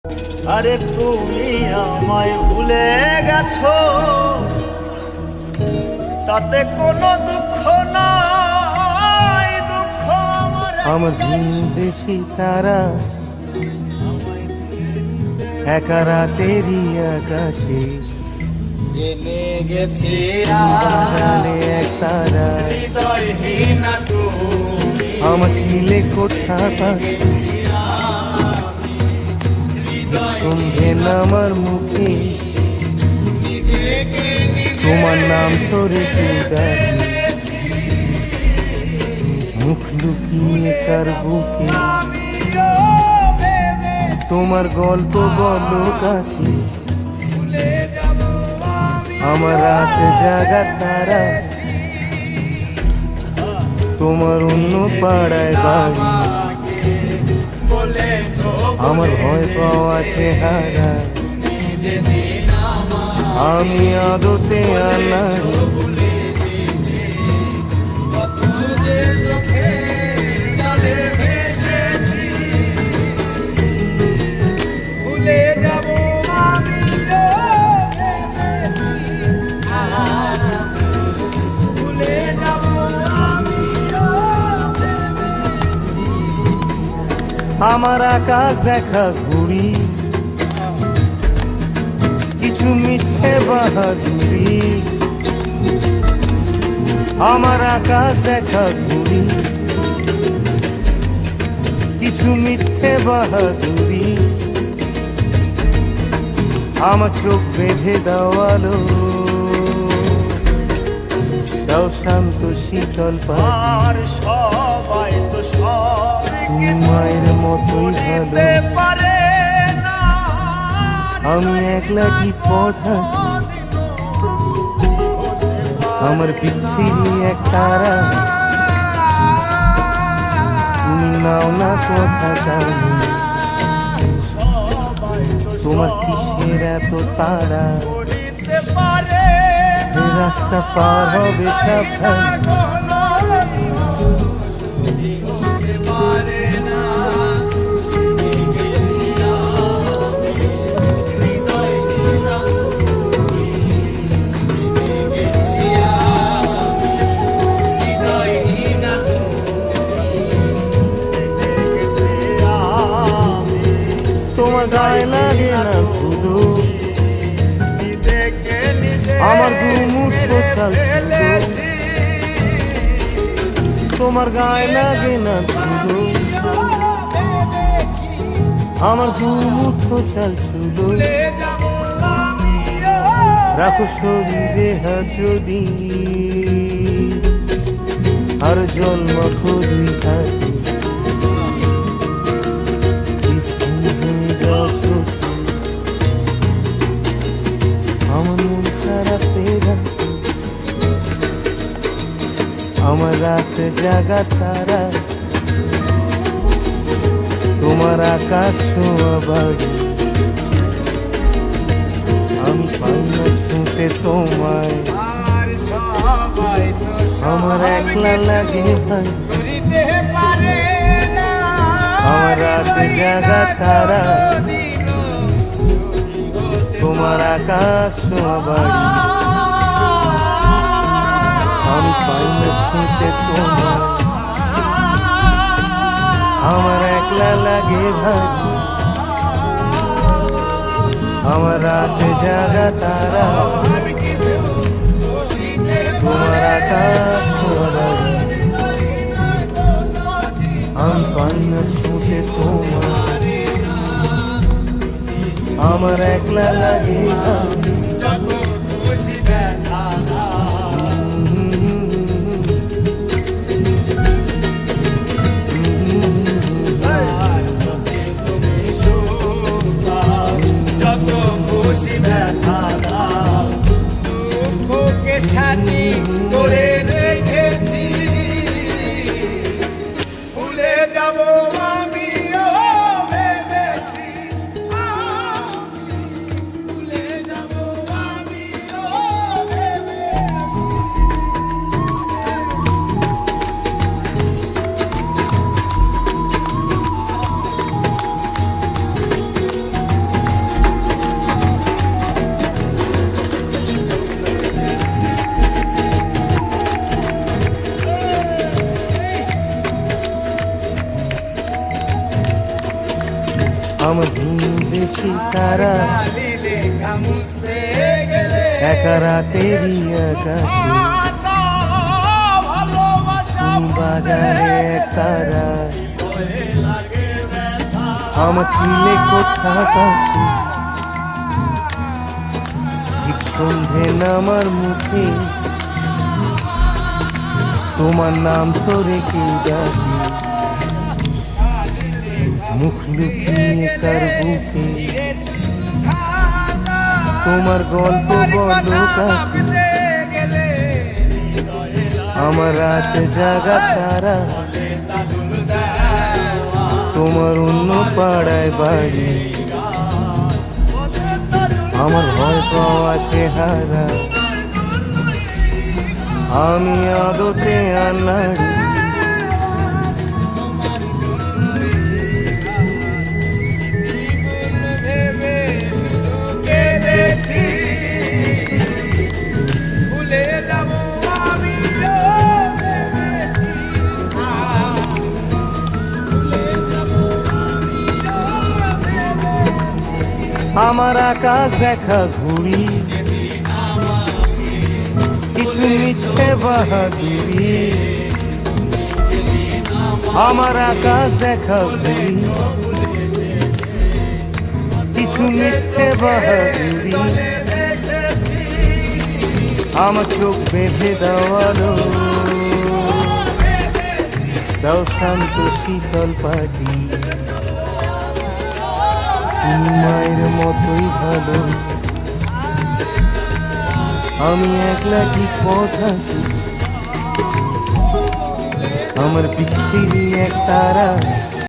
আরে তুমি আমায় ভুলে গেছো, তাতে কোনো দুঃখ নাই, দুঃখ আমার ভিনদেশি তারা একা রাতেরই আকাশে জেনে গেছি জানে এক তারা হৃদয়হীন তুমি, আমার ছিলে কোথা পাশে সন্ধে নামার মুখে তোমার নাম তোরে ডাকি, মুখ লুকিয়ে তার বুকে তোমার গল্প বলো কাকি। আমার রাত জাগা তারা তোমার অন্য পাড়ায় বাড়ি, আমার ভয় পাওয়া চেহারা আমি আদতে আনারি। আমার আকাশ দেখা ঘুরি কিছু মিথ্যে বাহাদুরি, আমার আকাশ দেখা ঘুরি কিছু মিথ্যে বাহাদুরি, আমার চোখ বেঁধে দেওয়ালো দাও শান্ত শীতল আর সবাই তো সব তুমি মায়ের মতোই ভালো, পারে না, আমি একলা কি পথা আমার বিচ্ছিরি এক তারা তুমি নাও না কথা জানি, তোমার কিসের এত তারা পারে রাস্তা পার হবে সাবধান। তোমার গায়ে লাগে না ধুলো, আমার দুমুঠো চাল তোমার গায়ে লাগে না ধুলো, আমার দুমুঠো চাল ছুলো, রাখো শরীরে হাত যদি আর জল মাখো দুই হাতে, আমার মন খারাপ আমার রাত জাগা তারা তোমার আকাশ ছোঁয়া বাড়ি, আমি পাই না ছুঁতে তোমায় আমার একলা লাগে ভাই, আমার রাত জাগা তারা তোমার আকাশ ছোঁয়া বাড়ি, আমি পাই না ছুঁতে তোমার আমার একলা লাগে ভাই, আমার রাত জাগা তারা তোমার আকাশ ছোঁয়া বাড়ি, আমি পাই না ছুঁতে তোমার আমার একলা লাগে সাথী করে রেখেছি, ভুলে যাবো আমিও ভেবেছি, ভুলে যাবো আমি। বেশি তারা খালি লেখা মুছতে গেলে একা রাতেরই আকাশে ভালোবাসা তুমি বাজারে এক তারা লাগে ব্যথা আমার ছিলে কোথা কাশি ঠিক সন্ধে নামার মুখে তোমার নাম তো রেখে ডাকি মুখ লুকিয়ে তার বুকে তোমার গল্প বলো কাকি আমার রাত জাগা তারা তোমার অন্য পাড়ায় বাড়ি আমার ভয় পাওয়া চেহারা আমি আদতে আনাড়ি ভেবে শুধু কেঁদেছি ভুলে যাব আমি ভুলে যাব আমার আকাশ দেখা ঘুরি কিছু মিথ্যে বাহাদুরি আমার আকাশ দেখা ঘুরি কিছু মিথ্যে বাহাদুরি আমার চোখ বেঁধে দেওয়ালো দাও শান্ত শীতল পাটি তুমি মায়ের মতোই ভালো আমি একলা ঠিক পথ হাঁটি আমার বিচ্ছিরি এক তারা